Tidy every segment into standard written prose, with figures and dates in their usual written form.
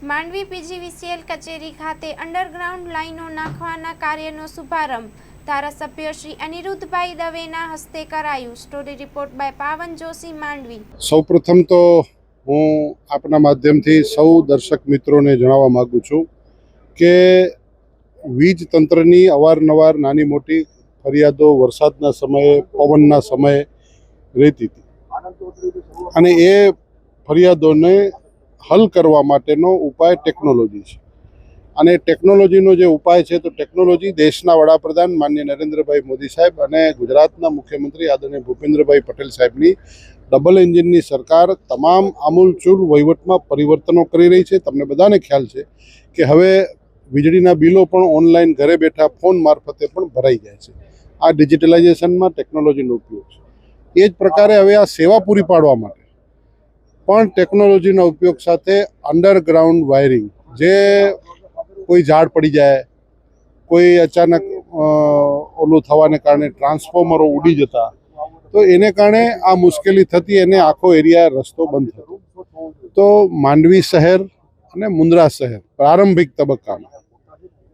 Mandvi PGVCL કચેરી ખાતે underground લાઇનો નાખવાના કાર્યનો શુભારંભ ધારાસભ્ય શ્રી અનિરુદ્ધભાઈ દવેના હસ્તે કરાયું। સ્ટોરી રિપોર્ટ બાય પાવન જોશી, માંડવી। સૌપ્રથમ તો હું આપના માધ્યમથી સૌ દર્શક મિત્રોને જણાવવા માંગુ છું કે વીજ તંત્રની અવારનવાર નાની મોટી ફરિયાદો વરસાદના સમયે, પવનના સમયે રહેતી હતી અને એ ફરિયાદોને હલ કરવા માટેનો ઉપાય ટેકનોલોજી છે અને ટેકનોલોજીનો જે ઉપાય છે તો ટેકનોલોજી દેશના વડાપ્રધાન માનનીય નરેન્દ્રભાઈ મોદી સાહેબ અને ગુજરાતના મુખ્યમંત્રી આદરણીય ભૂપેન્દ્રભાઈ પટેલ સાહેબની ડબલ એન્જિનની સરકાર તમામ આમૂલચૂલ વહીવટમાં પરિવર્તનો કરી રહી છે। તમને બધાને ખ્યાલ છે કે હવે વીજળીના બિલો પણ ઓનલાઈન ઘરે બેઠા ફોન મારફતે પણ ભરાઈ જાય છે। આ ડિજિટલાઇઝેશનમાં ટેકનોલોજીનો ઉપયોગ છે। એ જ પ્રકારે હવે આ સેવા પૂરી પાડવા માટે પણ ટેકનોલોજીના ઉપયોગ સાથે અંડરગ્રાઉન્ડ વાયરિંગ, જે કોઈ ઝાડ પડી જાય, કોઈ અચાનક ઓલું થવાને કારણે ટ્રાન્સફોર્મરો ઉડી જતા, તો એને કારણે આ મુશ્કેલી થતી અને આખો એરિયા રસ્તો બંધ થતો। તો માંડવી શહેર અને મુન્દ્રા શહેર પ્રારંભિક તબક્કામાં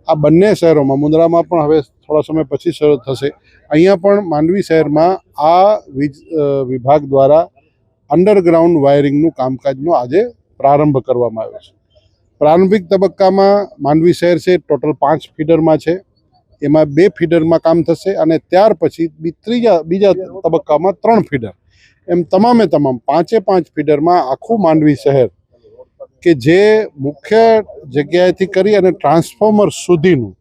આ બંને શહેરોમાં, મુન્દ્રામાં પણ હવે થોડા સમય પછી શરૂ થશે, અહીંયા પણ માંડવી શહેરમાં આ વીજ વિભાગ દ્વારા અંડરગ્રાઉન્ડ વાયરિંગનું કામકાજનો આજે પ્રારંભ કરવામાં આવ્યો છે। પ્રારંભિક તબક્કામાં માંડવી શહેર છે ટોટલ 5 ફીડરમાં છે, એમાં 2 ફીડરમાં કામ થશે અને ત્યાર પછી બીજા તબક્કામાં 3 ફીડર, એમ તમામે તમામ 5 ફીડરમાં આખું માંડવી શહેર કે જે મુખ્ય જગ્યાએથી કરી અને ટ્રાન્સફોર્મર સુધીનું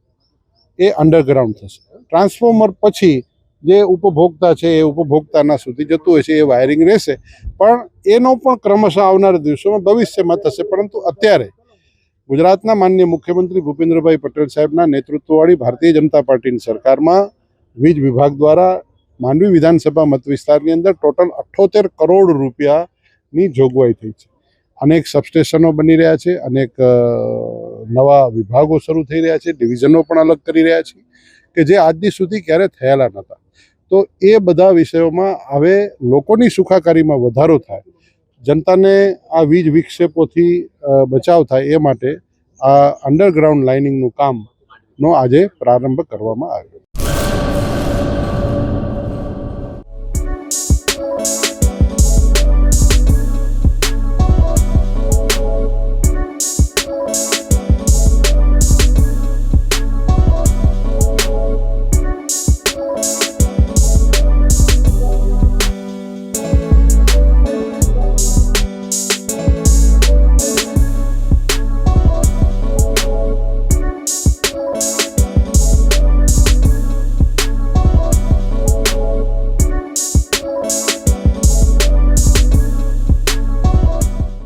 એ અંડરગ્રાઉન્ડ થશે। ટ્રાન્સફોર્મર પછી જે ઉપભોક્તા છે એ ઉપભોક્તાના સુધી જતું હોય છે એ વાયરિંગ રહેશે, પણ એનો પણ ક્રમશઃ આવનારા દિવસોમાં ભવિષ્યમાં થશે। પરંતુ અત્યારે ગુજરાતના માનનીય મુખ્યમંત્રી ભૂપેન્દ્રભાઈ પટેલ સાહેબના નેતૃત્વવાળી ભારતીય જનતા પાર્ટીની સરકારમાં વીજ વિભાગ દ્વારા માંડવી વિધાનસભા મત વિસ્તારની અંદર ટોટલ 78 કરોડ રૂપિયાની જોગવાઈ થઈ છે। અનેક સબસ્ટેશનો બની રહ્યા છે, અનેક નવા વિભાગો શરૂ થઈ રહ્યા છે, ડિવિઝનો પણ અલગ કરી રહ્યા છે કે જે આજથી સુધી ક્યારે થયેલા નહોતા। તો એ બધા વિષયોમાં હવે લોકોની સુખાકારીમાં વધારો થાય, જનતાને આ વીજ વિક્ષેપોથી બચાવ થાય, એ માટે આ અંડરગ્રાઉન્ડ લાઇનિંગનું કામનો આજે પ્રારંભ કરવામાં આવ્યો।